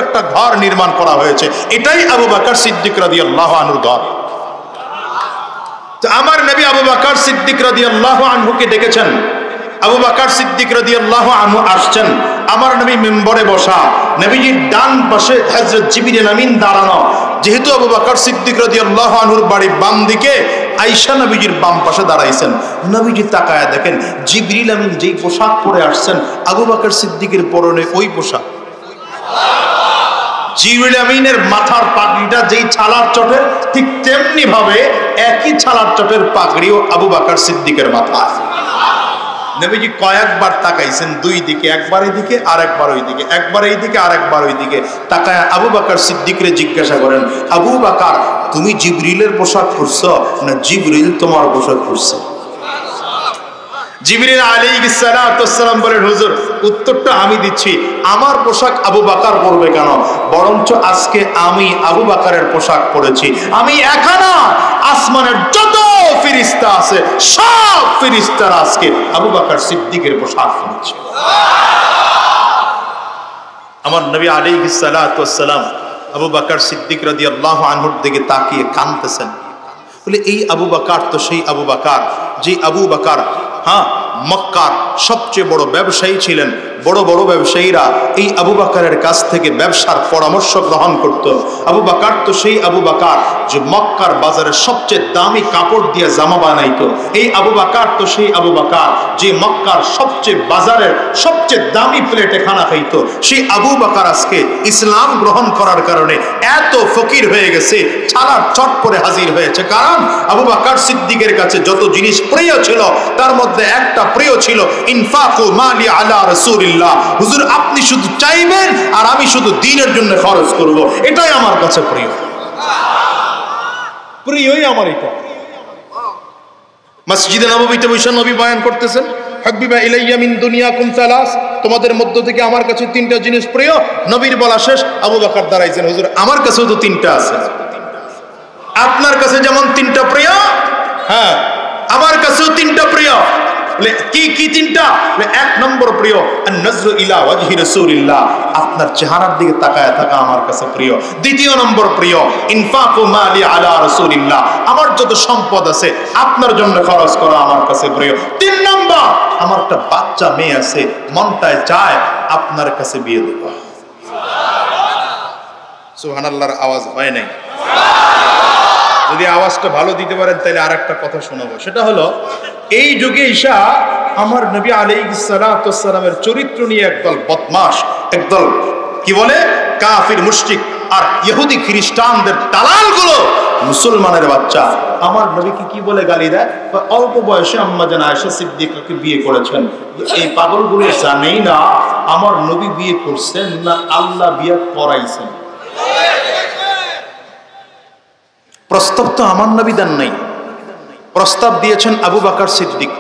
একটা ঘর নির্মাণ করা হয়েছে, এটাই আবু বকর সিদ্দিক রাদিয়াল্লাহু আনহুর ঘর। তো আমার নবী আবু বকর সিদ্দিক রাদিয়াল্লাহু আনহুকে ডেকেছেন। আবু বকর সিদ্দিক রাদিয়াল্লাহু আনহু আসছেন, আমার নবী মিম্বরে বসা, নবীজির ডান পাশে হযরত জিবরিল আমিন দাঁড়ানো। যেহেতু আবু বকর সিদ্দিক রাদিয়াল্লাহু আনহুর বাড়ি বাম দিকে, আয়েশা নবীজির বাম পাশে দাঁড়াইছেন। নবীজি তাকায়া দেখেন জিবরিল আমিন যেই পোশাক পরে আসছেন, আবু বকর সিদ্দিকের পরনে ওই পোশাক। জিবরিল আমিনের মাথার পাগড়িটা যেই ছালার চটের, ঠিক তেমনি ভাবে একই ছালার চটের পাগড়িও আবু বকর সিদ্দিকের মাথায়। নবীজি কয়েকবার তাকাইছেন দুই দিকে, একবার এইদিকে আর একবার ওইদিকে, একবার এইদিকে আর একবার ওইদিকে তাকায় আবু বকর সিদ্দিকরে জিজ্ঞাসা করেন, আবু বকর তুমি জিবরিলের পোশাক পরছো না জিবরিল তোমার পোশাক পরছে? জিবরিল আলাইহিস সালাতু ওয়াস সালাম বলেন, হুজুর উত্তরটা আমি দিচ্ছি, আমার পোশাক আবু বকর পরবে কেন, বরঞ্চ আজকে আমি আবু বকরের পোশাক পরেছি। আমি একা না, আসমানের যত ফেরেশতা আছে সব ফেরেশতারা আজকে আবু বকর সিদ্দিকের পোশাক পরেছে। আমার নবী আলাইহিস সালাতু ওয়াস সালাম আবু বকর সিদ্দিক রাদিয়াল্লাহু আনহুর দিকে তাকিয়ে কাঁদতেছেন। বলে এই আবু বকর তো সেই আবু বকর যে আবু বকর মক্কার সবচেয়ে বড় ব্যবসায়ী ছিলেন। বড় বড় ব্যবসায়ীরা এই আবু বকরের কাছ থেকে ব্যবসার পরামর্শ গ্রহণ করত। আবু বকর তো সেই আবু বকর যে মক্কার বাজারে সবচেয়ে দামি কাপড় দিয়ে জামা বানাইতো। এই আবু বকর তো সেই আবু বকর যে মক্কার সবচেয়ে বাজারের সবচেয়ে দামি প্লেটে খানা খাইতো। সেই আবু বকর আজকে ইসলাম গ্রহণ করার কারণে এত ফকির হয়ে গেছে, ছালার চট পরে হাজির হয়েছে। কারণ আবু বকর সিদ্দিকের কাছে যত জিনিস প্রিয় ছিল তার মধ্যে একটা প্রিয় ছিল ইনফাকু মালি আলা রাসূলিল্লাহ। হুজুর আপনি শুধু চাইবেন আর আমি শুধু দ্বীনের জন্য খরচ করব, এটাই আমার কাছে প্রিয়। প্রিয়ই আমার এটা। মসজিদে নববীতে বসে নবী বয়ান করতেছেন, হাবিবা ইলাইয়া মিন দুনিয়াকুম সালাস, তোমাদের মধ্য থেকে আমার কাছে তিনটা জিনিস প্রিয়। নবীর বলা শেষ, আবু বকর দাঁড়াইছেন, হুজুর আমার কাছেও তো তিনটা আছে। আপনার কাছে যেমন তিনটা প্রিয়, হ্যাঁ আমার কাছেও তিনটা প্রিয়। কি কি তিনটা? এক নম্বর প্রিয় আন-নাজরু ইলা ওয়াজহি রাসূলিল্লাহ, আপনার চেহারার দিকে তাকায় থাকা আমার কাছে প্রিয়। দ্বিতীয় নম্বর প্রিয় ইনফাকু মালি আলা রাসূলিল্লাহ, আমার যত সম্পদ আছে আপনার জন্য খরচ করা আমার কাছে প্রিয়। তিন নম্বর আমার একটা বাচ্চা মেয়ে আছে, মনটায় চায় আপনার কাছে বিয়ে দেব। সুবহানাল্লাহর আওয়াজ হয় নাই? যদি আওয়াজটা ভালো দিতে পারেন তাহলে আরেকটা কথা শোনাবো, সেটা হলো এই যুগে ঈশা আমার নবী আলাইহিস সালাতু ওয়াস সালামের চরিত্র নিয়ে একদল বদমাশ, একদল কি বলে কাফির মুশরিক আর ইহুদি খ্রিস্টানদের দালালগুলো, মুসলমানের বাচ্চা আমার নবীকে কি বলে গালি দেয়, অল্প বয়সে আম্মা জান আয়েশা সিদ্দিকাকে বিয়ে করেছেন। এই পাগলগুলো জানেই না আমার নবী বিয়ে করছেন না আল্লাহ বিয়ে করাইছেন। প্রস্তাব তো আমার নবী দেন নাই, প্রস্তাব দিয়েছেন আবু বকর সিদ্দিক।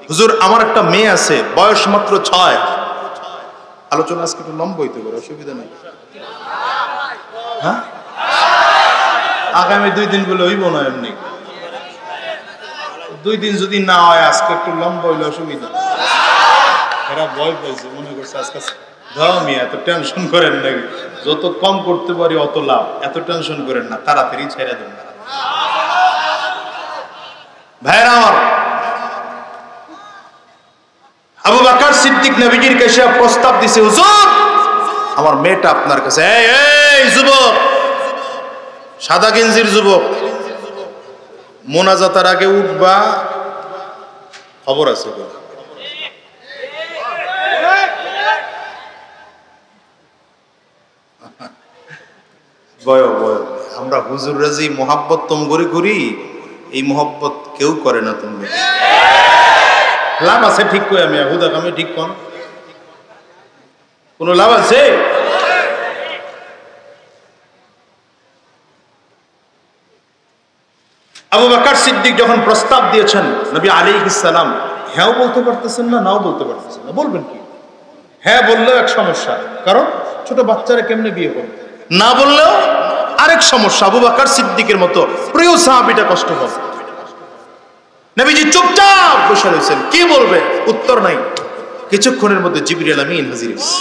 হুজুর আমার একটা মেয়ে আছে, বয়স মাত্র 6। আলোচনা আজকে একটু লম্বা হইতে পারে, অসুবিধা নেই। হ্যাঁ আগামী 2 দিন বলে হইব না, এমনি 2 দিন যদি না হয় আজকে একটু লম্বা হইলে অসুবিধা। এরা ভয় পাইছে, মনে করছে আজকে ধর্মিয়া, এত টেনশন করেন নাকি, যত কম করতে পারি অত লাভ, এত টেনশন করেন না, তাড়াতাড়ি ছেড়ে দেন। ভাইরা আমার, আবু বকর সিদ্দিক নবীজির কাছে প্রস্তাব দিছে, হুজুর আমার মেয়েটা আপনার কাছে। এই যুবক, সাদা গেঞ্জির যুবক, মোনাজাতের আগে উঠবা, খবর আছে বয় বয়। আমরা হুজুর রাজি মোহাব্বত তোম করে করি, এই মোহাব্বত কেউ করে না। তুমি লাভ আছে ঠিক কই, আমি হুদা কামে ঠিক কম কোন লাভ আছে? আবু বকর সিদ্দিক যখন প্রস্তাব দিয়েছেন, নবী আলাইহিস সালাম হ্যাঁ বলতে পারতেছেন না, নাও বলতে পারতেছেন না। বলবেন কি? হ্যাঁ বললেও এক সমস্যা, কারণ ছোট বাচ্চারা কেমনে বিয়ে করবে, না বললেও আরেক সমস্যা। আবু বকর সিদ্দিকের মতো প্রিয় সাহাবীটা কষ্ট পাবে। নবীজি চুপচাপ বসে রয়েছেন, কি বলবে উত্তর নাই। কিছুক্ষণের মধ্যে জিবরিল আমিন হাজির হয়েছে।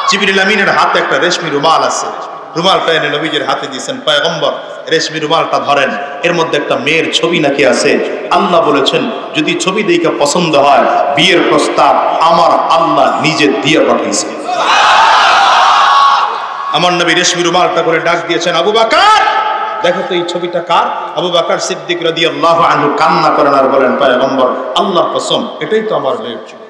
জিবরিল আমিনের হাতে একটা রেশমি রুমাল আছে, রুমালটা এনে নবীজির হাতে দিয়েছেন। পয়গম্বর রেশমি রুমালটা ধরেন, এর মধ্যে একটা মেয়ের ছবি নাকি আছে। আল্লাহ বলেছেন যদি ছবি দেখে পছন্দ হয় বিয়ের প্রস্তাব আমার আল্লাহ নিজে দিয়ে পাঠিয়েছে। আমার নবী রেশমি রুমালটা করে ডাক দিয়েছেন, আবু বকর দেখো তো এই ছবিটা কার? আবু বকর সিদ্দিক রাদিয়াল্লাহু আনহু কান্না করেন আর বলেন, পয়গম্বর আল্লাহর কসম এটাই তো আমার মেয়ের ছবি।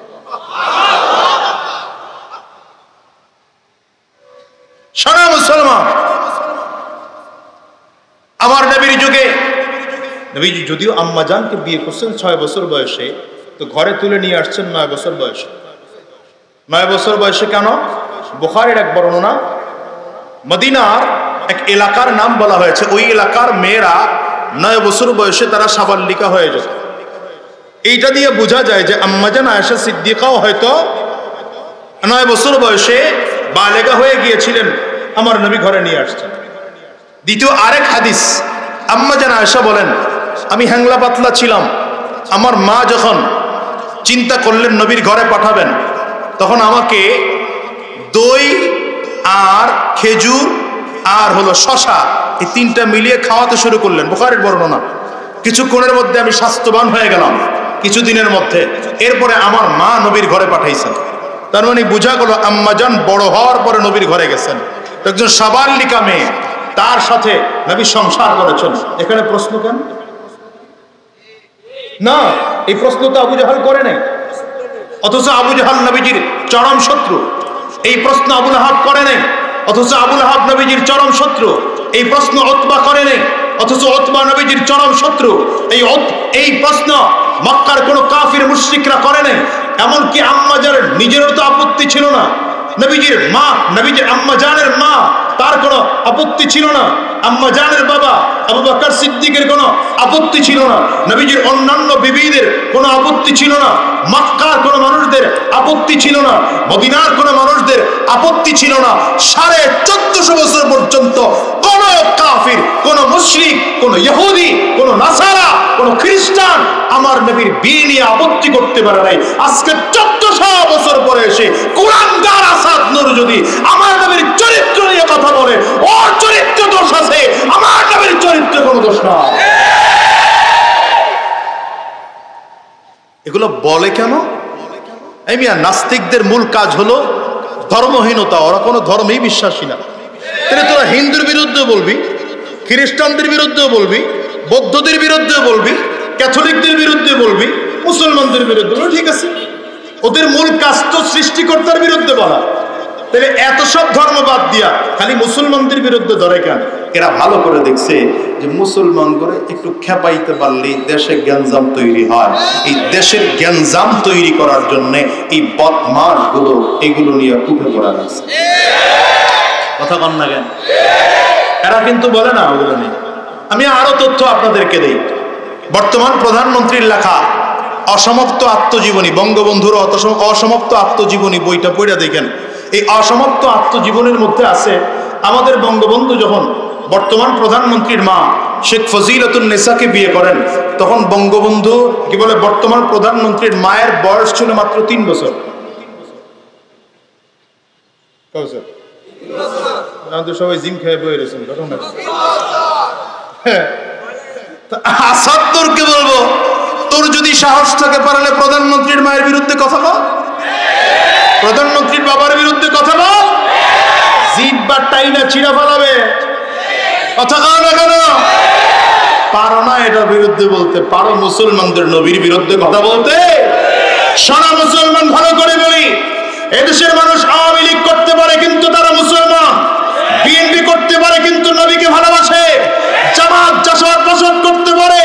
শোনো মুসলমান, আমার নবীর যুগে নবীজি যদিও আম্মা জানকে বিয়ে করছেন 6 বছর বয়সে, তো ঘরে তুলে নিয়ে আসছেন 9 বছর বয়সে। 9 বছর বয়সে কেন? বুখারীর এক বর্ণনা, মদিনার এক এলাকার নাম বলা হয়েছে, ওই এলাকার মেয়েরা 9 বছর বয়সে তারা সাবাল্লিকা হয়ে যেত। এইটা দিয়ে বোঝা যায় যে আম্মাজান আয়েশা সিদ্দিকাও হয়তো 9 বছর বয়সে বালেগা হয়ে গিয়েছিলেন, আমার নবী ঘরে নিয়ে আসছেন। দ্বিতীয় আরেক হাদিস, আম্মাজান আয়েশা বলেন আমি হ্যাংলা পাতলা ছিলাম, আমার মা যখন চিন্তা করলেন নবীর ঘরে পাঠাবেন, তখন আমাকে দই আর খেজুর আর হলো শশা এই 3টা মিলিয়ে খাওয়াতে শুরু করলেন। বুখারীর বর্ণনা। কিছুক্ষণের মধ্যে আমি স্বাস্থ্যবান হয়ে গেলাম, কিছুদিনের মধ্যে। এরপরে আমার মা নবীর ঘরে পাঠাইছেন। তার মানে বোঝা গেল আম্মাজান বড় হওয়ার পরে নবীর ঘরে গেছেন। একজন সাবাল্লিকা মেয়ে, তার সাথে নবী সংসার করেছেন। এখানে প্রশ্ন কেন? না, এই প্রশ্ন তো আবু জাহাল করে নাই, অথচ আবু জাহাল নবীজির চরম শত্রু। এই প্রশ্ন আবু লাহাব করে নাই, অথচ আবু লাহাব নবীজির চরম শত্রু। এই প্রশ্ন উতবা করে নাই, অথচ উতবা নবীজির চরম শত্রু। এই প্রশ্ন মক্কার কোন কাফির মুশরিকরা করে নাই। এমনকি আম্মা জানের নিজেরও তো আপত্তি ছিল না, নবীজির মা, নবীজির আম্মা জানের মা, তার কোনো আপত্তি ছিল না। আম্মা জানের বাবা আবু বকর সিদ্দিকের কোনো আপত্তি ছিল না। নবীজির অন্যান্য বিবিদের কোনো আপত্তি ছিল না। মক্কার কোনো মানুষদের আপত্তি ছিল না। মদিনার কোনো মানুষদের আপত্তি ছিল না। 1450 বছর পর্যন্ত কোন কাফির, কোন মুশরিক, কোন ইহুদি, কোন নাসারা, কোন খ্রিস্টান আমার নবীর বিয়ে নিয়ে আপত্তি করতে পারে নাই। আজকে 1400 বছর পরে এসে কুরআনদার আসাদ নূর যদি আমার নবীর চরিত্র নিয়ে কথা বলে, ওর চরিত্র দোষ আছে, আমার নবীর চরিত্রে কোনো দোষ না। এগুলো বলে কেন? এই মিয়া, নাস্তিকদের মূল কাজ হলো ধর্মহীনতা। ওরা কোনো ধর্মেই বিশ্বাসী না। তাহলে তোরা হিন্দুর বিরুদ্ধে বলবি, খ্রিস্টানদের বিরুদ্ধে বলবি, বৌদ্ধদের বিরুদ্ধে বলবি, ক্যাথলিকদের বিরুদ্ধে বলবি, মুসলমানদের বিরুদ্ধে বলবি, ঠিক আছে। ওদের মূল কাজ তো সৃষ্টিকর্তার বিরুদ্ধে বলা। তাহলে এত সব ধর্ম বাদ দিয়া খালি মুসলমানদের বিরুদ্ধে ধরে কেন? এরা ভালো করে দেখছে যে মুসলমান করে একটু খেপাইতে পারলেই দেশে গ্যাঞ্জাম তৈরি হয়। এই দেশের গ্যাঞ্জাম তৈরি করার জন্য এই বদমাশ গুলো এগুলো নিয়ে উঠে পড়া গেছে। কথা কন না কেন? এরা কিন্তু বলে না ওগুলো নিয়ে। আমি আরো তথ্য আপনাদেরকে দেই। বর্তমান প্রধানমন্ত্রীর লেখা অসমাপ্ত আত্মজীবনী, বঙ্গবন্ধুর অসমাপ্ত আত্মজীবনী বইটা পড়ে দেখেন। এই অসমাপ্ত আত্মজীবনের মধ্যে আছে আমাদের বঙ্গবন্ধু যখন বর্তমান প্রধানমন্ত্রীর মা শেখ ফজিলাতুন নেসাকে বিয়ে করেন, তখন বঙ্গবন্ধু কি বলে, বর্তমান প্রধানমন্ত্রীর মায়ের বয়স ছিল মাত্র 3 বছর। আমাদের সবাই জিম খেয়ে বয়ে রয়েছেন। আসাদকে বলবো, তোর যদি সাহস থাকে পারলে প্রধানমন্ত্রীর মায়ের বিরুদ্ধে কথা বল, প্রধানমন্ত্রীর বাবার বিরুদ্ধে কথা বল। জিভ বা টাইনা চিরা ফেলাবে। কথা কও না কেন? পারো না এটার বিরুদ্ধে বলতে, পারো মুসলমানদের নবীর বিরুদ্ধে কথা বলতে? সারা মুসলমান ভালো করে বলি, এদেশের মানুষ আওয়ামী লীগ করতে পারে কিন্তু তারা মুসলমান, বিএনপি করতে পারে কিন্তু নবীকে ভালোবাসে, জামাত জাসাদ পছন্দ করতে পারে,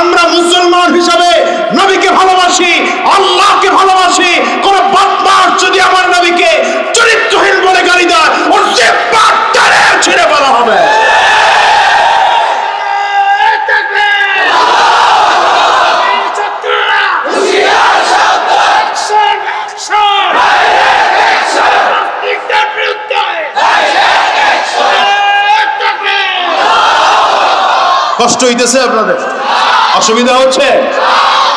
আমরা মুসলমান হিসাবে নবীকে ভালোবাসি, আল্লাহকে ভালোবাসি। কোন বদমাশ যদি আমার নবীকে চরিত্রহীন বলে গালি দেয়, ওর জিহ্বা টেনে ছিঁড়ে ফেলা হবে। কষ্ট হইতেছে আপনাদের? অসুবিধা হচ্ছে?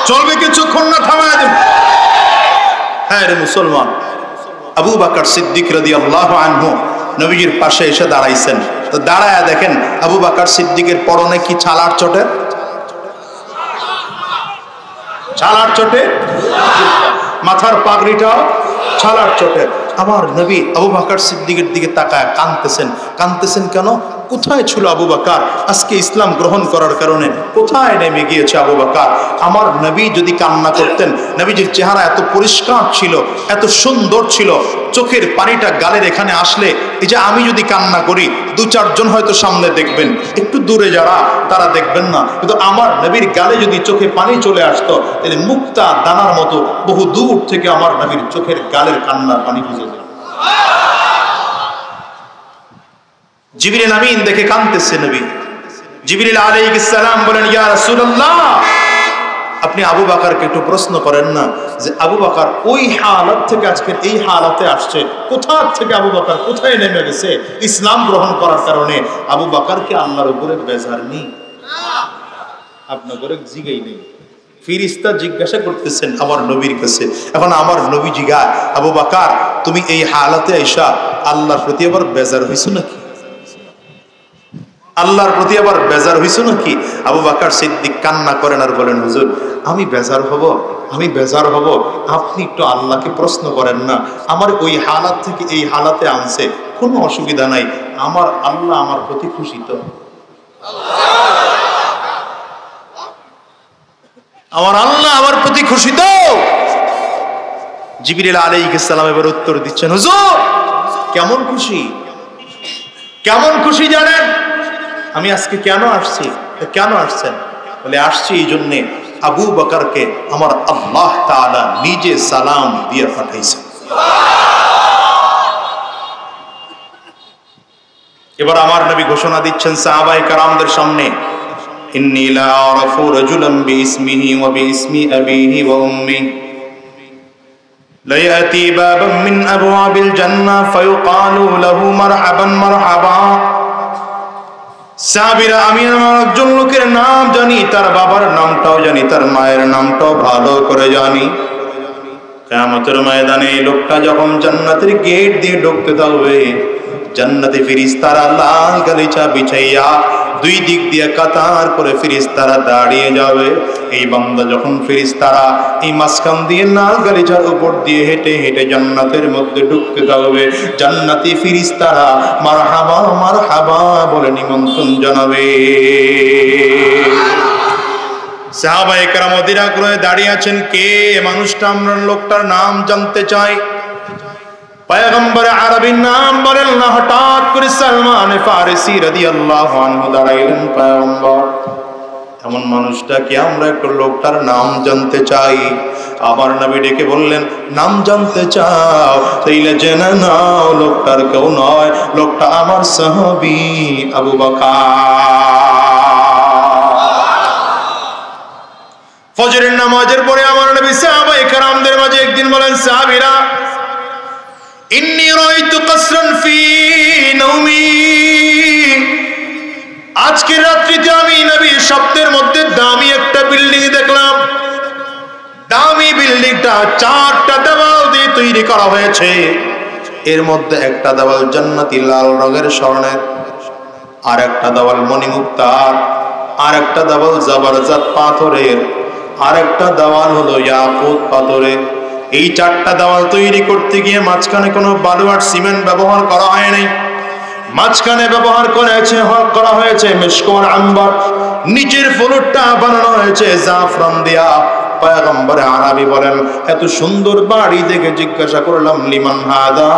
চলবে কিছুক্ষণ না, থামায় দেব। হ্যাঁ রে মুসলমান, আবু বকর সিদ্দিক রাদিয়াল্লাহু আনহু নবীজির পাশে এসে দাঁড়াইছেন। তো দাঁড়ায়া দেখেন আবু বকর সিদ্দিকের পরনে কি ছালার চটে, ছালার চটে, মাথার পাগড়িটাও ছালার চটে। আমার নবী আবু বকর সিদ্দিকের দিকে তাকায় কাঁদতেছেন। কাঁদতেছেন কেন? কোথায় ছিল আবু বকর? আজকে ইসলাম গ্রহণ করার কারণে কোথায় নেমে গিয়েছে আবু বকর? আমার নবী যদি কান্না করতেন, নবীজির চেহারা এত পরিষ্কার ছিল, এত সুন্দর ছিল, চোখের পানিটা গালের এখানে আসলে, এই যে আমি যদি কান্না করি, দু চারজন হয়তো সামনে দেখবেন, একটু দূরে যারা তারা দেখবেন না, কিন্তু আমার নবীর গালে যদি চোখে পানি চলে আসতো, তাহলে মুক্তা দানার মতো বহু দূর থেকে আমার নবীর চোখের গালের কান্নার পানি বুঝে যেত। জিবরিল আমিন দেখে কাঁদতেছে নবী। জিবরিল আলাইহিস সালাম বলেন, ইয়া রাসূলুল্লাহ, আপনি আবু বকরকে একটু প্রশ্ন করেন না যে আবু বকর ওই হালত থেকে আজকের এই হালাতে আসছে, কোথা থেকে আবু বকর কোথায় নেমে গেছে ইসলাম গ্রহণ করার কারণে? আবু বকরকে আল্লাহর উপরে বেজার নেই, আপনার উপরে জিগাই নেই। ফেরেশতা জিজ্ঞাসা করতেছেন আমার নবীর কাছে। এখন আমার নবী জিগায়, আবু বকর তুমি এই হালাতে আইসা আল্লাহর প্রতি আবার বেজার হইছো নাকি? আল্লাহর প্রতি আবার বেজার হইছো নাকি? আবু বকর সিদ্দিক কান্না করেন আর বলেন, হুজুর আমি বেজার হব, আমি বেজার হব, আপনি একটু আল্লাহকে প্রশ্ন করেন না, আমার ওই হালাত থেকে এই হালাতে আনছে, কোনো অসুবিধা নাই, আমার আল্লাহ আমার প্রতি খুশি তো? আমার আল্লাহ আমার প্রতি খুশি তো? জিবরিল আলাইহিস সালাম এবার উত্তর দিচ্ছেন, হুজুর কেমন খুশি, কেমন খুশি জানেন? আমি আজকে কেন আসছি? কেন আসছেন? বলে আসছি এই জন্যে আবু বকরকে আমার আল্লাহ তাআলা নিজে সালাম দিয়ে পাঠাইছেন। এবার আমার নবী ঘোষণা দিচ্ছেন সাহাবায়ে কেরামদের সামনে, ইন্নী লা আরাফু রাজুলান বিইসমিহি ওয়া বিইসমি আবিহি ওয়া উম্মিহি লা ইয়াতি বাবান মিন আবওয়াবিল জান্নাহ ফায়ুকালু লাহু মারহাবান মারহাবা। সাহাবীরা, আমি আমার একজন লোকের নাম জানি, তার বাবার নামটাও জানি, তার মায়ের নামটাও ভালো করে জানি। কিয়ামতের ময়দানে এই লোকটা যখন জান্নাতের গেট দিয়ে ঢুকতে থাকবে, জান্নাতি ফেরেশতারা লাল গালিচা বিছাইয়া দুই দিক দিয়ে কাতার করে ফেরেশতারা দাঁড়িয়ে যাবে। এই বান্দা যখন ফেরেশতারা এই মাঝখান দিয়ে লাল গালিচার উপর দিয়ে হেঁটে হেঁটে জান্নাতের মধ্যে ঢুকতে থাকবে, জান্নাতি ফেরেশতারা মারহাবা মারহাবা বলে নিমন্ত্রণ জানাবে। সাহাবায়ে কেরাম অধীর আগ্রহে দাঁড়িয়ে আছেন, কে মানুষটা, আমরা লোকটার নাম জানতে চাই। পয়গম্বর আরবীর নাম বলেন না, হঠাৎ করে সালমান ফারিসি রাদিয়াল্লাহু আনহু দাঁড়াইলেন, পয়গম্বর এমন মানুষটা কি, আমরা একটু লোকটার নাম জানতে চাই। আমার নবী ডেকে বললেন, নাম জানতে চাও? তাইলে জেনে নাও লোকটার কেউ নয়, লোকটা আমার সাহাবী আবু বকর। ফজরের নামাজের পরে আমার নবী সাহাবায়ে কেরামদের মাঝে একদিন বলেন, সাহাবীরা ইন্নী রাআইতু কাসরান ফি নাওমি, আজকে রাত্রিতে আমি নবী স্বপ্নের মধ্যে দামি একটা বিল্ডিং দেখলাম। দামি বিল্ডিংটা 4টা দেওয়াল দিয়ে তৈরি করা হয়েছে। এর মধ্যে একটা দেওয়াল জান্নাতি লাল রঙের স্বর্ণের, আর একটা দেওয়াল মণিমুক্তার, আর একটা দেওয়াল জবরদস্ত পাথরের, আর একটা দেওয়াল হলো ইয়াকুত পাথরের। এই 4টা দেওয়াল তৈরি করতে গিয়ে মাঝখানে কোনো বালু আর সিমেন্ট ব্যবহার করা হয় নাই, মাঝখানে ব্যবহার করা হয়েছে মিশক আম্বার, নিচের ফ্লোরটা বানানো হয়েছে জাফরান দিয়া। পয়গম্বর আরবি বলেন, এত সুন্দর বাড়ি দেখে জিজ্ঞাসা করলাম, লিমান হাদা,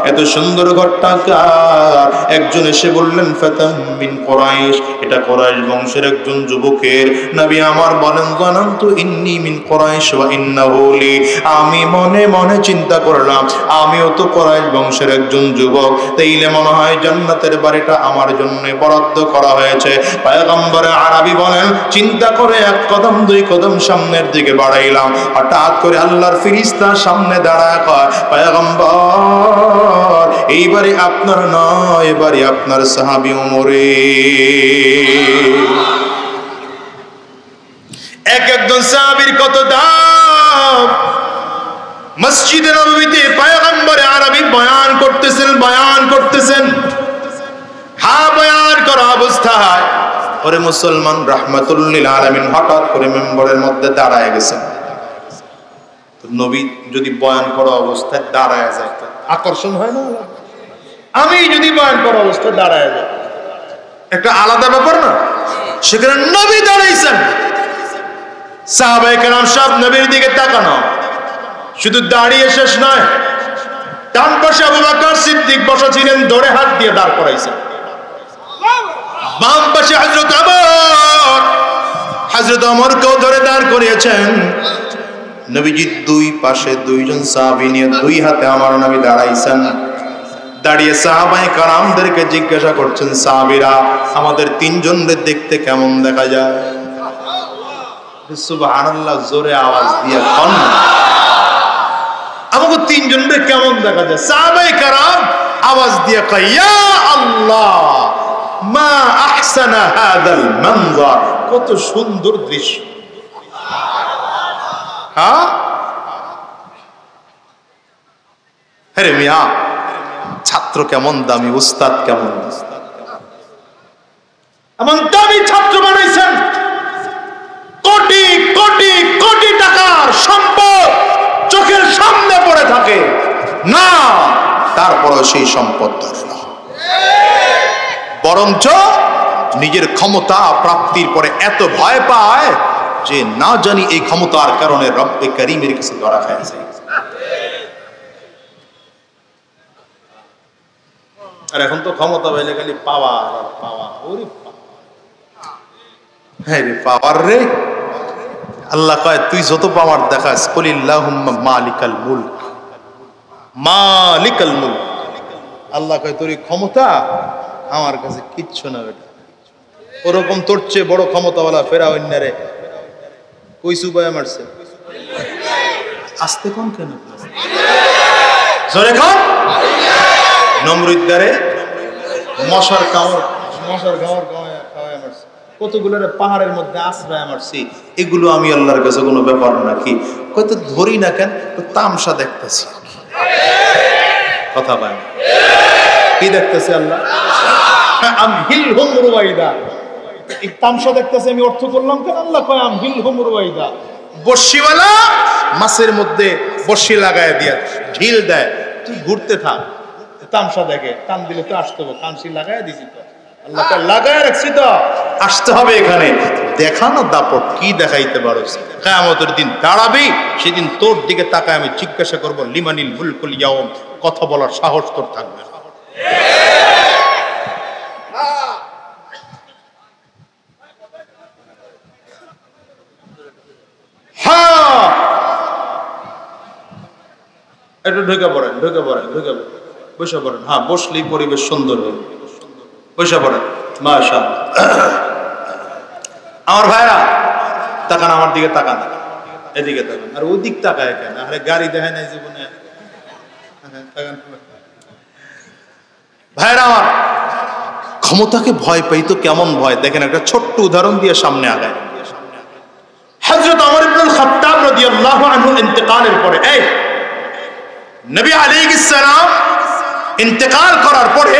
এত সুন্দর ঘরটা কার? একজন এসে বললেন, ফাতাম মিন কুরাইশ, এটা কুরাইশ বংশের একজন যুবকের। নবী আমার বলেন, জানান্তু ইন্নী মিন কুরাইশ ওয়া ইন্নাহু লি, আমি মনে মনে চিন্তা করলাম আমিও তো কুরাইশ বংশের একজন যুবক, তাইলে মনে হয় জান্নাতের বাড়িটা আমার জন্য বরাদ্দ করা হয়েছে। পয়গম্বর আরবি বলেন, চিন্তা করে এক কদম দুই কদম সামনের দিকে বাড়াইলাম, হঠাৎ করে আল্লাহর ফেরেশতা সামনে দাঁড়ায় কয়, পয়গম্বর এইবারে আপনার নয়, এবারে আপনার সাহাবী ওমরের। একজন সাহাবীর কত দাম! মসজিদে নববীতে পয়গম্বরে আরবি বয়ান করতেছেন হ্যাঁ বয়ান করা অবস্থায় ওরে মুসলমান রাহমাতুল লিল আলামিন হঠাৎ করে মেম্বরের মধ্যে দাঁড়ায় গেছেন। তো নবী যদি বয়ান করা অবস্থায় দাঁড়ায় যায় আকর্ষণ হয় না? আমি যদি বয়ান করা অবস্থায় দাঁড়ায় যাই একটা আলাদা ব্যাপার না? সেখানে নবী দাঁড়াইছেন, সাহাবায়ে কেরাম সব নবীর দিকে তাকানো। শুধু দাঁড়িয়ে শেষ নয়, ডান পাশে আবু বকর সিদ্দিক বসা ছিলেন, ধরে হাত দিয়ে দাঁড় করাইছেন। বাম পাশে হযরত ওমরকেও ধরে দাঁড় করিয়েছেন। নবীজির দুই পাশে দুইজন সাহাবী নিয়ে দুই হাতে আমার নবী দাঁড়াইছেন। দাঁড়িয়ে সাহাবায়ে কেরামদেরকে জিজ্ঞাসা করছেন, সাহাবীরা আমাদের তিনজনকে দেখতে কেমন দেখা যায়? সুবহানাল্লাহ, জোরে আওয়াজ দিয়ে কোন আমাকে তিনজনকে কেমন দেখা যায়? সাহাবায়ে কেরাম আওয়াজ দিয়ে কয়, ইয়া আল্লাহ মা আহসানা হাদাল মানজার, কত সুন্দর দৃশ্য। হ্যাঁ আরে মিয়া, ছাত্র কেমন দামি, উস্তাদ কেমন এমন দামি ছাত্র বানাইছেন। কোটি কোটি কোটি টাকার সম্পদ চোখের সামনে পড়ে থাকে না, তারপরও সেই সম্পদ ধরে না, বরঞ্চ নিজের ক্ষমতা প্রাপ্তির পরে এত ভয় পায় যে না জানি এই ক্ষমতার কারণে রব্বে কারীমের কাছে ধরা খায় যায়। আর এখন তো ক্ষমতা পাইলে খালি পাওয়ার আর পাওয়ার। ওরে হ্যাঁ রে পাওয়ার রে। আল্লাহ কয় তুই যত পাওয়ার দেখাস, কুলিল্লাহুম্মা মালিকাল মুলক, মালিকাল মুলক। আল্লাহ কয় তোর ক্ষমতা আমার কাছে কিচ্ছু না বেটা। ওরকম তোর চেয়ে বড় ক্ষমতাওয়ালা ফেরাউন্নারে কই সুবায় মারছে। আস্তে কোন কেন জোরে কোন নমরুদ্দারে মশার কামড় খাওয়ায় মারছে। কতগুলোরে পাহাড়ের মধ্যে আশ্রয় মারছি। এগুলো আমি আল্লাহর কাছে কোনো ব্যাপার নাকি? হয়তো ধরি না কেন, তামসা দেখতেছি। কথা পায় কি দেখতেছে আল্লাহ? আমহিলহুম রুওয়াইদা। এই তামসা দেখতেছে আমি অর্থ করলাম কেন? আল্লাহ কয় আমহিলহুম রুওয়াইদা। বর্ষিওয়ালা মাছের মধ্যে বর্ষি লাগায় দিয়া ঢিল দেয়, তুই ঘুরতে থাক, তামসা দেখে, টান দিলে তো আসতে হবে, কানসি লাগায় দিছি তো, আল্লাহ লাগায় রাখছি তো, আসতে হবে এখানে। দেখানো দাপট কি দেখাইতে পারো? কিয়ামতের দিন দাঁড়াবি, সেদিন তোর দিকে তাকায় আমি জিজ্ঞাসা করব, লিমানিল মুলকুল ইয়াউম, কথা বলার সাহস তোর থাকবে। হ্যাঁ একটু ঢুকে পড়েন বসে পড়েন। হ্যাঁ বসলেই পরিবেশ সুন্দর হবে। বসে পড়েন। মাশাআল্লাহ। আমার ভাইরা তাকান, আমার দিকে তাকান, এদিকে তাকান। আর ওদিক তাকায় কেন? আরে গাড়ি দেখে নাই জীবনে? ভাইরা আমার, ক্ষমতাকে ভয় পাই তো কেমন ভয় দেখেন, একটা ছোট্ট উদাহরণ দিয়ে সামনে আগায়। হযরত ওমর ইবনুল খাত্তাব রাদিয়াল্লাহু আনহু ইন্তেকালের পরে, এই নবী আলাইহিস সালাম ইন্তেকাল করার পরে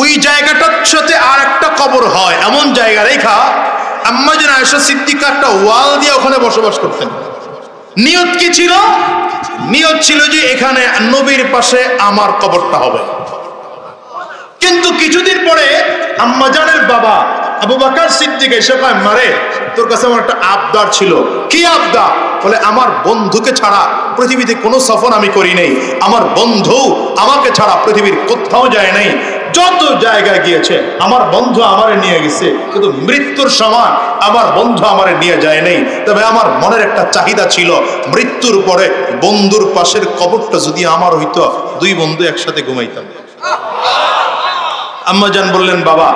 ওই জায়গাটার সাথে আর একটা কবর হয়, এমন জায়গা রেখা আম্মা জান আয়েশা সিদ্দিকা একটা ওয়াল দিয়ে ওখানে বসবাস করতেন। নিয়ত কি ছিল? নিয়ত ছিল যে এখানে নবীর পাশে আমার কবরটা হবে। কিন্তু কিছুদিন পরে আম্মা জানের বাবা আবু বকর সিদ্দিক এসে কয়, মারে তোর কাছে আমার একটা আবদার ছিল। কি আবদার? বলে আমার বন্ধুকে ছাড়া পৃথিবীতে কোনো সফর আমি করি নাই, আমার বন্ধু আমাকে ছাড়া পৃথিবীর কোথাও যায় নাই, যত জায়গায় গিয়েছে আমার বন্ধু আমারে নিয়ে গেছে, কিন্তু মৃত্যুর সময় আমার বন্ধু আমারে নিয়ে যায় নাই। তবে আমার মনের একটা চাহিদা ছিল, মৃত্যুর পরে বন্ধুর পাশের কবরটা যদি আমার হইতো, দুই বন্ধু একসাথে ঘুমাইতাম। আম্মাজান বললেন, বাবা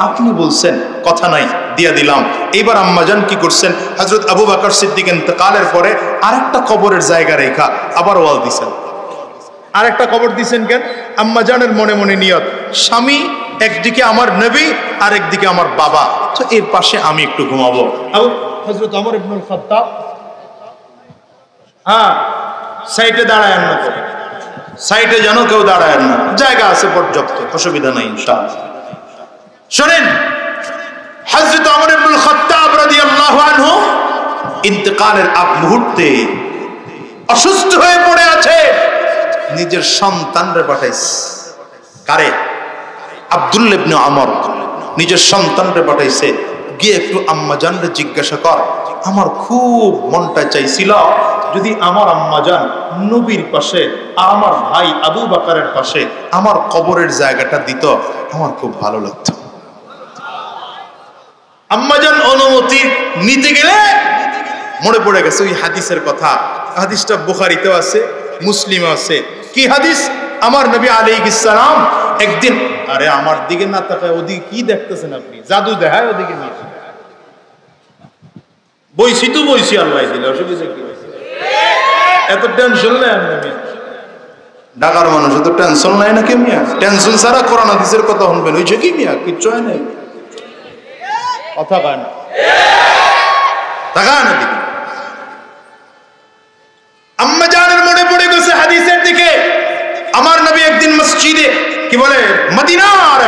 আপনি বলছেন, কথা নাই, দিয়া দিলাম। এইবার আম্মাজান কি করছেন, হযরত আবু বকর সিদ্দিক ইন্তেকালের পরে আরেকটা কবরের জায়গা রেখা আবার ওয়াল দিছেন। আরেকটা কবর দিছেন কেন? আম্মাজানের মনে মনে নিয়ত, স্বামী একদিকে আমার নবী আর একদিকে আমার বাবা, তো এর পাশে আমি একটু ঘুমাবো। হযরত ওমর ইবনুল খাত্তাব সাইডে দাঁড়ায় না, সাইডে যেন কেউ দাঁড়ায় না, জায়গা আছে পর্যাপ্ত, অসুবিধা নাই ইনশাআল্লাহ। শোনেন, হযরত ওমর ইবনুল খাত্তাব রাদিয়াল্লাহু আনহু ইন্তেকালের আগ মুহূর্তে অসুস্থ হয়ে পড়ে আছে, নিজের সন্তানরে পাঠাইছে। কারে? আব্দুল্লাহ ইবনে ওমর নিজের সন্তানরে পাঠাইছে, গিয়ে একটু আম্মাজানরে জিজ্ঞাসা কর, আমার খুব মনটা চাইছিল যদি আমার আম্মাজান নবীর পাশে আমার ভাই আবু বকরের পাশে আমার কবরের জায়গাটা দিত, আমার খুব ভালো লাগতো। আম্মাজান অনুমতি নিতে গেলে মনে পড়ে গেছে ওই হাদিসের কথা। হাদিসটা বুখারীতেও আছে, মুসলিমে আছে। কি হাদিস? আমার নবী আলাইহিস সালাম একদিন, আরে আমার দিকে না তাকায় ওদিকে কি দেখতেছেন আপনি? জাদু দেখায় ওদিকে নিয়ে বইছি তো বইছি, আল্লাহ দিলে, অসুবিধা কি? এত টেনশন নেই আপনি? ঢাকার মানুষ এত টেনশন নাই নাকি মিয়া? টেনশন ছাড়া কোরআন হাদিসের কথা শুনবেন, হইছে কি মিয়া? কিচ্ছু হয় নাই, কথা কয় না, তাকায় না দিকে। আম্মা জানের মনে পড়ে গেছে হাদিসের দিকে। আমার নবী একদিন মসজিদে, কি বলে, মদিনার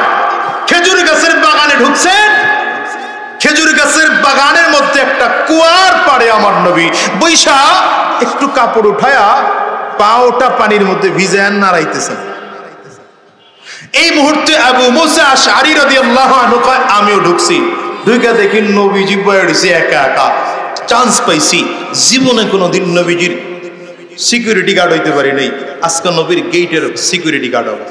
খেজুর গাছের বাগানে ঢুকছেন। খেজুর গাছের বাগানের মধ্যে একটা কুয়ার পাড়ে আমার নবী বৈশা একটু কাপড় উঠায়া পাওটা পানির মধ্যে ভিজায় নাড়াইতেছেন। এই মুহূর্তে আবু মুসা আশআরী রাদিয়াল্লাহু আনহু কয়, আমিও ঢুকছি। ঢুকে দেখি নবীজি বয়ে রয়েছে একা একা। চান্স পাইছি, জীবনে কোনোদিন নবীজির সিকিউরিটি গার্ড হইতে পারি নাই, আজকে নবীর গেটের সিকিউরিটি গার্ড হবে।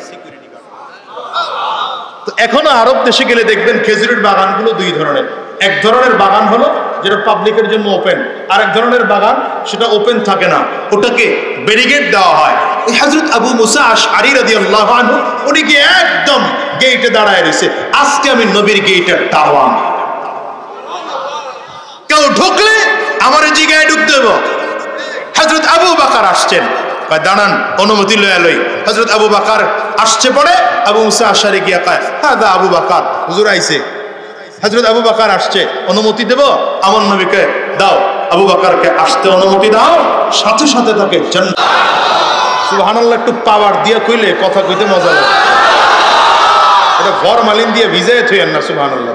তো এখনো আরব দেশে গেলে দেখবেন খেজুরের বাগানগুলো দুই ধরনের। এক ধরনের বাগান হলো যেটা পাবলিকের জন্য ওপেন, আর এক ধরনের বাগান সেটা ওপেন থাকে না, ওটাকে ব্যারিকেড দেওয়া হয়। ওই হযরত আবু মুসা আশআরী রাদিয়াল্লাহু আনহু উনি কি একদম গেটে দাঁড়ায় রয়েছে, আজকে আমি নবীর গেটের দাওয়াম। কেউ ঢুকলে আমার জিগায় ঢুকতে দেব। হযরত আবু বকর আসছেন, দাঁড়ান, অনুমতি লয়া লই। হযরত আবু বকর আসছে পড়ে, আবু মুসা আশআরী গিয়া কয়, হ্যাঁ দা আবু বকর, হুজুর আইছে। হযরত আবু বকর আসছে, অনুমতি দেব? আমার নবীকে দাও, আবু বকরকে আসতে অনুমতি দাও, সাথে সাথে তাকে জান্নাত। সুবহানাল্লাহ, একটু পাওয়ার দিয়া কইলে কথা কইতে মজা লাগে, এটা ফরমালিন দিয়ে ভিজায় থইয়েন না। সুবহানাল্লাহ।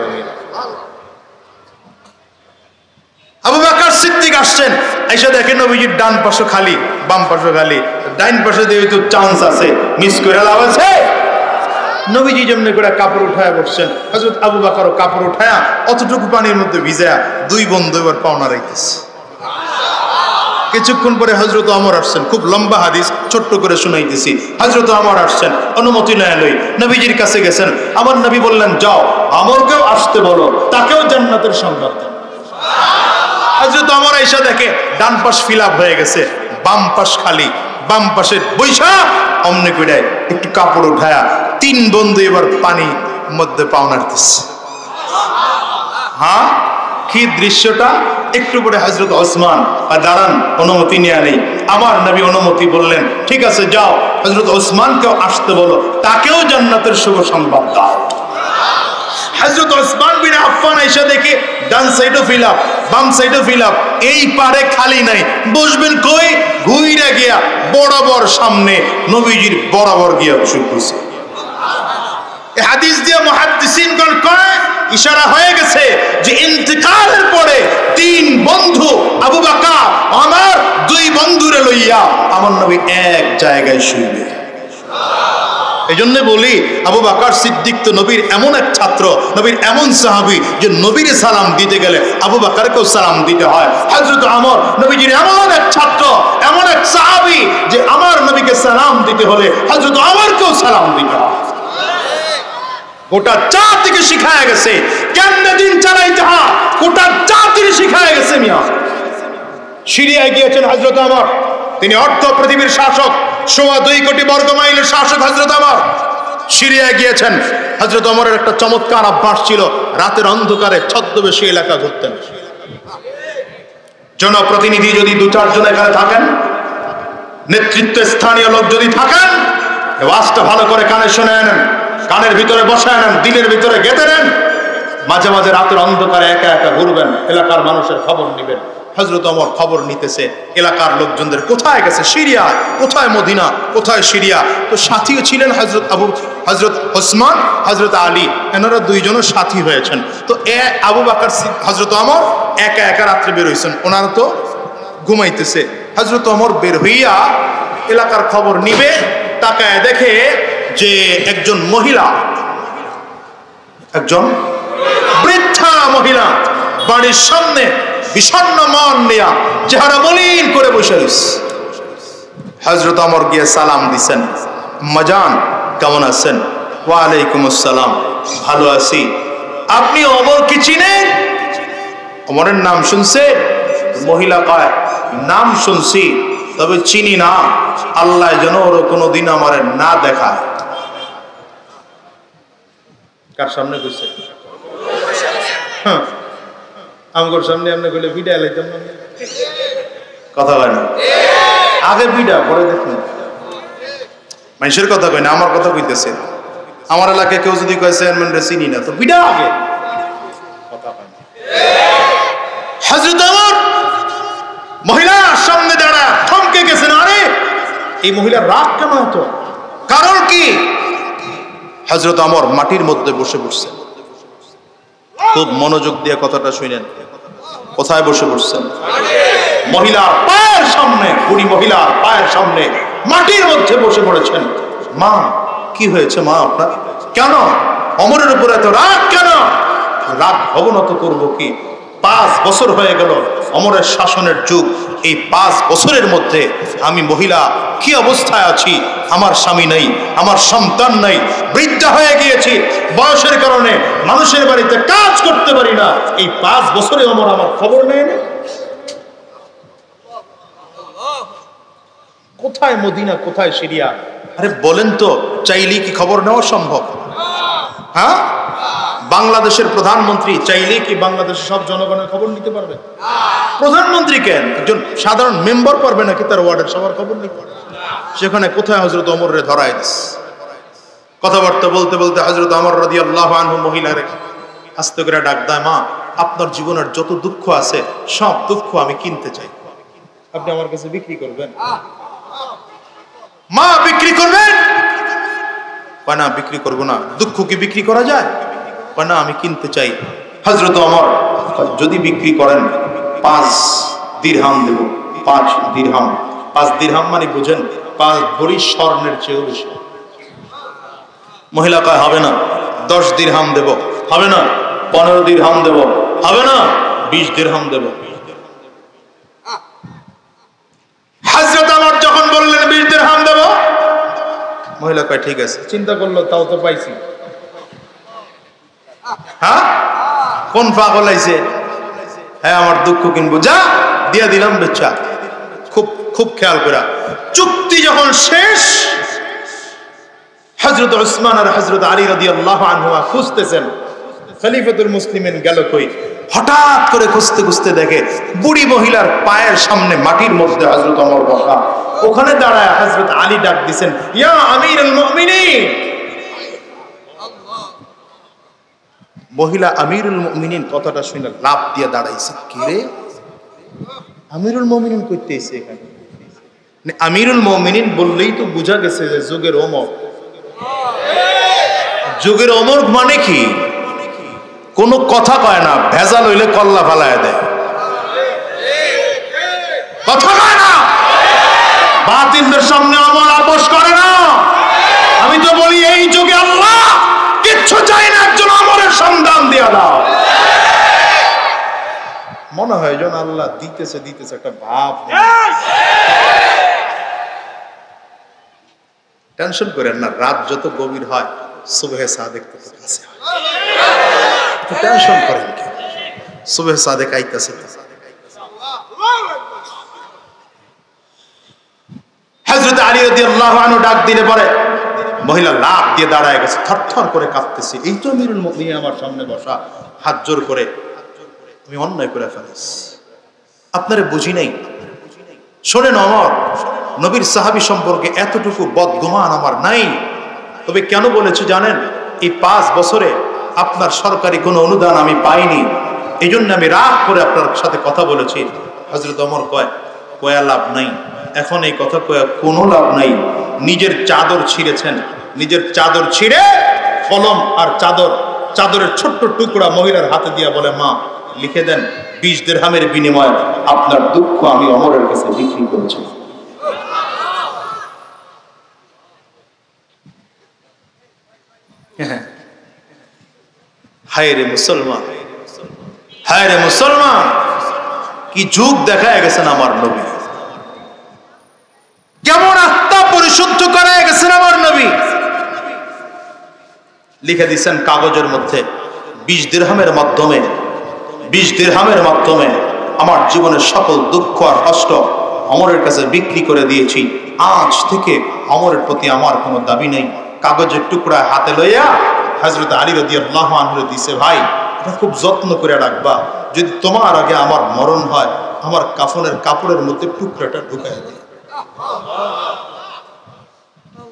আবু বকর সিদ্দিক আসছেন, আইসা দেখেন নবীজির ডান পাশে খালি, বাম পাশে খালি। ডাইন পাশে দিয়ে তো চান্স আছে, মিস করে লাভ আছে। নবীজি যেমনি করে কাপড় উঠায়া বসছেন, হযরত আবু বকরও কাপড় উঠায়া অতটুকু পানির মধ্যে ভিজায়া দুই বন্ধু এবার পাওনা রাইতেছে। কিছুক্ষণ পরে হযরত ওমর আসছেন, খুব লম্বা হাদিস, ছোট্ট করে শুনাইতেছি। হযরত ওমর আসছেন, অনুমতি লয়া লই নবীজির কাছে গেছেন। আমার নবী বললেন, যাও আমরকেও আসতে বলো, তাকেও জান্নাতের সংবাদ দাও। হযরত ওমর আয়েশা দেখে ডান পাশ ফিল আপ হয়ে গেছে, বাম পাশ খালি। বাম পাশে বৈশা অমনে করে একটু কাপড় উঠায়া তিন বন্ধু এবার পানি মধ্যে পাওনারতেছে। হ্যাঁ, কি দৃশ্যটা! একটু পরে হযরত ওসমান, দাঁড়ান, অনুমতি নিয়ে নেই। আমার নবী অনুমতি বললেন, ঠিক আছে যাও, হযরত ওসমানকেও আসতে বলো, তাকেও জান্নাতের শুভ সংবাদ দাও। হযরত ওসমান বিন আফফান এসে দেখে ডান সাইডও ফিল আপ, বাম সাইডও ফিল আপ, এই পারে খালি নাই। বসবেন কই? ঘুইরা গিয়া বরাবর সামনে নবীজির বরাবর গিয়া বসে পড়ছে। এই হাদিস দিয়ে মুহাদ্দিসিনগণ কয়, ইশারা হয়ে গেছে যে ইন্তেকালের পরে তিন বন্ধু আবু বকর আমার দুই বন্ধুরে লইয়া আমার নবী এক জায়গায় শুইবে। এজন্য বলি, আবু বকর সিদ্দিক তো নবীর এমন এক ছাত্র, নবীর এমন সাহাবী যে নবীরে সালাম দিতে গেলে আবু বকরকেও সালাম দিতে হয়। হযরত ওমর নবীজির এমন এক ছাত্র, এমন এক সাহাবী যে আমার নবীকে সালাম দিতে হলে হযরত ওমরকেও সালাম দিতে হয়। গোটা জাতিকে শিখায় গেছে কেমনে দিন চালাইতে হয়, গোটা জাতির শিখায় গেছে। মিয়া সিরিয়ায় গিয়েছেন হযরত ওমর, তিনি অর্ধ পৃথিবীর শাসক, 2.25 কোটি বর্গ মাইলের শাসক হযরত ওমর। সিরিয়ায় গিয়েছেন। হযরত ওমরের একটা চমৎকার অভ্যাস ছিল, রাতের অন্ধকারে ছদ্মবেশী এলাকা ঘুরতেন। জনপ্রতিনিধি যদি 2-4 জন এখানে থাকেন, নেতৃত্ব স্থানীয় লোক যদি থাকেন, ওয়াজটা ভালো করে কানে শুনে নেন, কানের ভিতরে বসায় নেন, দিলের ভিতরে গেঁথে নেন। মাঝে মাঝে রাতের অন্ধকারে একা একা ঘুরবেন, এলাকার মানুষের খবর নেবেন। হযরত ওমর খবর নিতেছে এলাকার লোকজনদের, কোথায় গেছে সিরিয়া, কোথায় মদিনা, কোথায় সিরিয়া। তো সাথীও ছিলেন হযরত ওসমান, হযরত আলী, এনারা দুইজনের সাথী হয়েছেন। তো আবু বকর হযরত ওমর একা একা রাত্রে বের হইছেন, ওনারা তো ঘুমাইতেছে। হযরত ওমর বের হইয়া এলাকার খবর নিবে, তাকায় দেখে যে একজন মহিলা, একজন বৃদ্ধা মহিলা বাড়ির সামনে বিষণ্ণ মন নিয়া চেহারা মলিন করে বসে রয়েছে। হযরত ওমর গিয়ে সালাম দিছেন, আম্মাজান কেমন আছেন? ওয়ালাইকুম আসসালাম, ভালো আছি। আপনি ওমর কি চিনেন? ওমরের নাম শুনছে? মহিলা কয়, নাম শুনছি তবে চিনি না, আল্লাহ যেন ওর কোনোদিন আমার না দেখায়। কার সামনে কইছে? আমগোর সামনে আপনি কইলে বিডা লাইতাম না, কথা হয় না। আগে বিডা পরে দেখুন, মানুষের কথা কই না, আমার কথা কইতেছে। আমার এলাকায় কেউ যদি কয় চেয়ারম্যান রে চিনি না, তো বিডা আগে, কথা হয় না। হযরত ওমর মহিলার সামনে দাঁড়া থমকে গেছেন। আরে এই মহিলার রাগ কেন হতো, কারণ কি? হযরত ওমর মাটির মধ্যে বসে পড়ছেন। খুব মনোযোগ দিয়ে কথাটা শুনেন। কোথায় বসে পড়ছেন? মহিলার পায়ের সামনে, বুড়ি মহিলার পায়ের সামনে মাটির মধ্যে বসে পড়েছেন। মা কি হয়েছে মা আপনার? কেন ওমরের উপর এত রাগ কেন? রাগ অবনত করবো কি? 5 বছর হয়ে গেল ওমরের শাসনের যুগ। এই 5 বছরের মধ্যে আমি মহিলা কি অবস্থায় আছি, আমার স্বামী নাই, আমার সন্তান নাই, বৃদ্ধা হয়ে গিয়েছি, বয়সের কারণে মানুষের বাড়িতে কাজ করতে পারি না। এই 5 বছরে ওমর আমার খবর নেয় না। কোথায় মদিনা, কোথায় সিরিয়া? আরে বলেন তো, চাইলে কি খবর নেওয়া সম্ভব? হ্যাঁ, বাংলাদেশের প্রধানমন্ত্রী চাইলে কি বাংলাদেশের সব জনগণের খবর নিতে পারবে? প্রধানমন্ত্রী কেন, একজন সাধারণ মেম্বার পারবে নাকি তার ওয়ার্ডের সবার খবর নিতে? সেখানে কোথায় হযরত ওমর রে ধরায় দিস। কথাবার্তা বলতে বলতে হযরত ওমর রাদিয়াল্লাহু আনহু মহিলারে আস্তে করে ডাক দেয়, মা আপনার জীবনের যত দুঃখ আছে সব দুঃখ আমি কিনতে চাই, আপনি আমার কাছে বিক্রি করবেন? মা বিক্রি করবেন? কয় না বিক্রি করবো না। দুঃখ কি বিক্রি করা যায়? কয় না আমি কিনতে চাই। হযরত ওমর যদি বিক্রি করেন 5 দিরহাম দেব। 5 দিরহাম, 5 দিরহাম মানে বুঝেন 5 ভরি স্বর্ণের চেয়েও বেশি। মহিলা কয় হবে না। 10 দিরহাম দেব। হবে না। 15 দিরহাম দেব। হবে না। 20 দিরহাম দেব। হযরত ওমর যখন বললেন 20 দিরহাম দেব, মহিলা কয় ঠিক আছে। চিন্তা করলো তাও তো পাইছি। হ্যাঁ, কোন পাগল আইছে? হ্যাঁ আমার দুঃখ কিনবো, যা দিয়া দিলাম বেচা। খুব খুব খেয়াল করা। চুক্তি যখন শেষ, হযরত ওসমান আর হযরত আলী রাদিয়াল্লাহু আনহুমা খুঁজতেছেন খলিফাতুল মুসলিমিন গেল কই। হঠাৎ করে খুঁজতে খুঁজতে দেখে বুড়ি মহিলার পায়ের সামনে মাটির মধ্যে হযরত ওমর বসা। ওখানে দাঁড়ায় হযরত আলী ডাক দিছেন, ইয়া আমিরুল মুমিনিন। মহিলা আমিরুল মুমিনিন কথাটা শুনে লাফ দিয়ে দাঁড়াইছে। কি রে, আমিরুল মুমিনিন কইতেছে এখানে? আমিরুল মুমিনিন বললেই তো বোঝা গেছে যে যুগের ওমর। যুগের ওমর মানে কি? কোনো কথা কয় না, ভেজাল হইলে কল্লা ফালায় দেয়। কথা কয় না, বাতিলদের সামনে ওমর আপোষ করে না। আমি তো বলি এই যুগে আল্লাহ কিচ্ছু চাই না, একজন ওমরের সন্ধান দিয়া দাও। মনে হয় যেন আল্লাহ দিতেছে দিতেছে একটা ভাব। টেনশন করেন না, রাত যত গভীর হয় সুবহে সাদেক তত কাছে হয়। টেনশন করেন কি, সুবহে সাদেক আইতাছে। হযরত আলী রাদিয়াল্লাহু আনহু ডাক দিলে পরে মহিলা লাফ দিয়ে দাঁড়ায় গেছে, থরথর করে কাঁপতেছে। এই তো আমিরুল মুমিনিন আমার সামনে বসা, হাত জোর করে আমি অন্যায় করে ফেলেছি, আপনারে বুঝি নাই। শোনেন ওমর, নবীর সাহাবী সম্পর্কে এতটুকু বদগুমান আমার নাই। তবে কেন বলেছি জানেন? এই 5 বছরে আপনার সরকারি কোনো অনুদান আমি পাইনি, এই জন্য আমি রাগ করে আপনার সাথে কথা বলেছি। হযরত ওমর কয়া লাভ নাই, এখন এই কথা কয়া কোনো লাভ নাই। নিজের চাদর ছিঁড়েছেন, নিজের চাদর ছিঁড়ে কলম আর চাদরের ছোট্ট টুকরা মহিলার হাতে দিয়া বলে, মা লিখে দেন 20 দিরহামের বিনিময়ে আপনার দুঃখ আমি ওমরের কাছে বিক্রি করেছি। হায় রে মুসলমান, হায় রে মুসলমান, কি যুগ দেখায় গেছেন আমার নবী, কেমন আত্মা পরিশুদ্ধ করায় গেছেন আমার নবী। লিখে দিচ্ছেন কাগজের মধ্যে 20 দিরহামের মাধ্যমে, 20 দিরহামের মাধ্যমে আমার জীবনের সকল দুঃখ আর কষ্ট ওমরের কাছে বিক্রি করে দিয়েছি। আজ থেকে ওমরের প্রতি আমার কোনো দাবি নেই। কাগজের টুকরা হাতে লইয়া হযরত আলী রাদিয়াল্লাহু আনহু দিছে, ভাই এটা খুব যত্ন করে রাখবা, যদি তোমার আগে আমার মরণ হয় আমার কাফনের কাপড়ের মধ্যে টুকরাটা ঢুকায় দিই।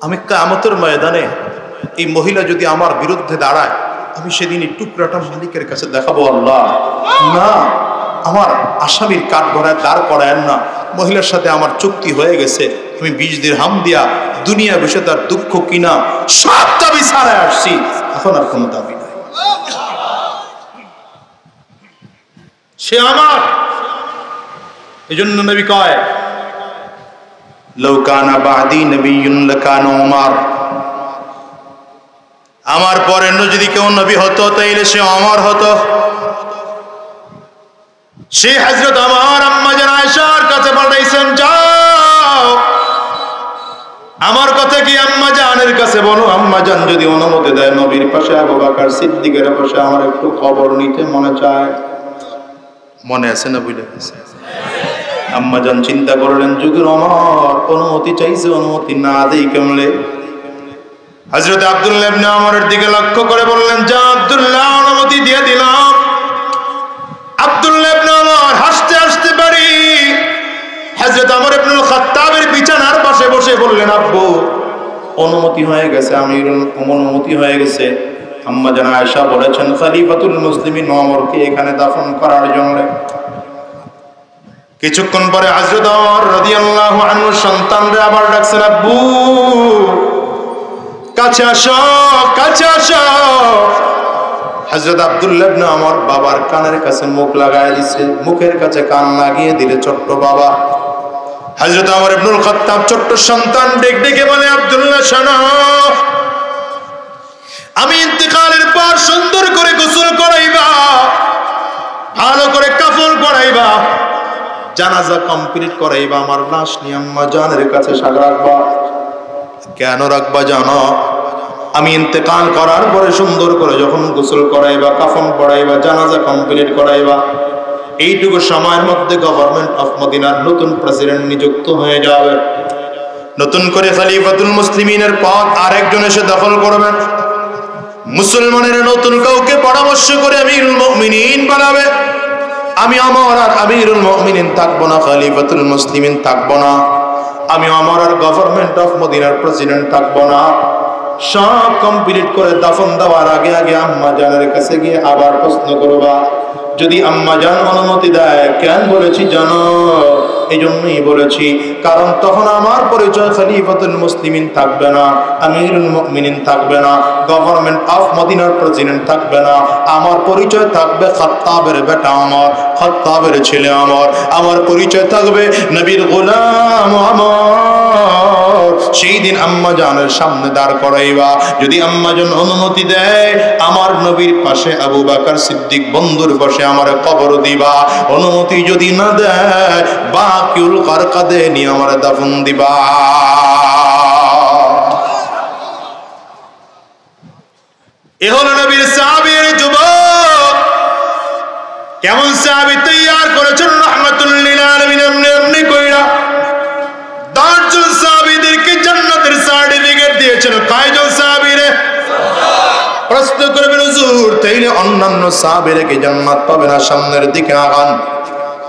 আমি কিয়ামতের ময়দানে এই মহিলা যদি আমার বিরুদ্ধে দাঁড়ায়, আমি সেদিন এই টুকরাটা মালিকের কাছে দেখাবো, আল্লাহ না, আমার আসামির কাঠ গড়ায় দাঁড় করায়েন না, মহিলার সাথে আমার চুক্তি হয়ে গেছে, আমি 20 দিরহাম দিয়া দুনিয়া বসে তার দুঃখ কিনা সব দাবি ছাড়াই আসছি, এখন আর কোনো দাবি নাই, সে আমার। এজন্য নবী কয়, লাউ কানা বাদি নবিয়্যুন লাকানা ওমর, আমার পরে যদি কেউ নবী হতো তাইলে সে ওমর হতো। সে হযরত আমার আম্মা জান আয়েশার কাছে পাঠাইছেন, যাও আমার কথা কি আম্মা জানের কাছে বলো, আম্মা জান যদি অনুমতি দেয় নবীর পাশে আবু বকর সিদ্দিকের পাশে আমার একটু কবর নিতে মনে চায়। মনে আছে না বুঝে গেছে? আম্মা জান চিন্তা করলেন, যুগের ওমর অনুমতি চাইছে, অনুমতি না দেই কেমনে? হযরত আব্দুল্লাহ ইবনে ওমরের দিকে লক্ষ্য করে বললেন, যা আব্দুল্লাহ, অনুমতি দিয়ে দিলাম। আব্দুল্লাহ ইবনে ওমর হাসতে হাসতে পারি হযরত ওমর ইবনুল খাত্তাবের বিছানার পাশে বসে বললেন, আব্বু অনুমতি হয়ে গেছে, আমিরুল অনুমতি হয়ে গেছে। আম্মা জান আয়েশা বলেছেন, খলিফাতুল মুসলিমিন ওমরকে এখানে দাফন করার জন্য। কিছুক্ষণ পরে হযরত ওমর রাদিয়াল্লাহু আনহু সন্তানরা আবার ডাকছেন, আব্বু কাছে আসো, কাছে আসো। হযরত আব্দুল্লাহ ইবনে ওমর বাবার কানের কাছে মুখ লাগায় দিছে, মুখের কাছে কান লাগিয়ে দিলে ছোট্ট বাবা। হযরত ওমর ইবনুল খাত্তাব ছোট্ট সন্তান ডেকে বলে, আব্দুল্লাহ শোনো, আমি ইন্তেকালের পর সুন্দর করে গোসল করাইবা, ভালো করে কাফন পরাইবা, জানাজা কমপ্লিট করাইবা, আমার লাশ নিয়ে আম্মা জানের কাছে রাখবা। কেন রাখবা জানো? আমি ইন্তেকাল করার পরে সুন্দর করে যখন গোসল করাইবা, কাফন পরাইবা, জানাজা কমপ্লিট করাইবা, এইটুকু সময়ের মধ্যে গভর্নমেন্ট অফ মদিনার নতুন প্রেসিডেন্ট নিযুক্ত হয়ে যাবে। নতুন করে খলিফাতুল মুসলিমিনের পদ আরেকজন এসে দখল করবেন। মুসলমানের নতুন কাউকে পরামর্শ করে আমিরুল মুমিনিন বানাবে। আমি ওমর আর আমিরুল মুমিনিন থাকবো না, খলিফাতুল মুসলিমিন থাকবো না, আমি ওমর আর গভর্নমেন্ট অফ মদিনার প্রেসিডেন্ট থাকবো না। সব কমপ্লিট করে দাফন দেওয়ার আগে আগে আম্মা জানের কাছে গিয়ে আবার প্রশ্ন করবা, যদি আম্মা জান অনুমতি দেয়। কেন বলেছি জানো? এই জন্যই বলেছি, কারণ তখন আমার পরিচয় খলিফাতুল মুসলিমিন থাকবে না, আমিরুল মুমিনিন থাকবে না, গভর্নমেন্ট অফ মদিনার প্রেসিডেন্ট থাকবে না, আমার পরিচয় থাকবে খাত্তাবের বেটা ওমর, খাত্তাবের ছেলে ওমর, আমার পরিচয় থাকবে নবীর গোলাম ওমর। সেই দিন আম্মা জানের সামনে দাঁড় করাইবা। যদি আম্মা জান অনুমতি দেয়, আমার নবীর পাশে আবু বকর সিদ্দিক বন্ধুর পাশে আমার কবর দিবা। অনুমতি যদি না দেয়, বাকিউল কারকাদে নিয়ে আমার দাফন দিবা। এ হলো নবীর সাহাবীর যুবক। কেমন সাহাবী তৈয়ার করেছেন রাহমাতুল লিল আলামিন, এমনি কইরা 10 জন সাহাবীদেরকে জান্নাতের সার্টিফিকেট দিয়েছেন। কয়জন সাহাবীরে? প্রশ্ন করবেন হুজুর, তাইলে অন্যান্য সাহাবীরা কি জান্নাত পাবে না? সামনের দিকে আগান।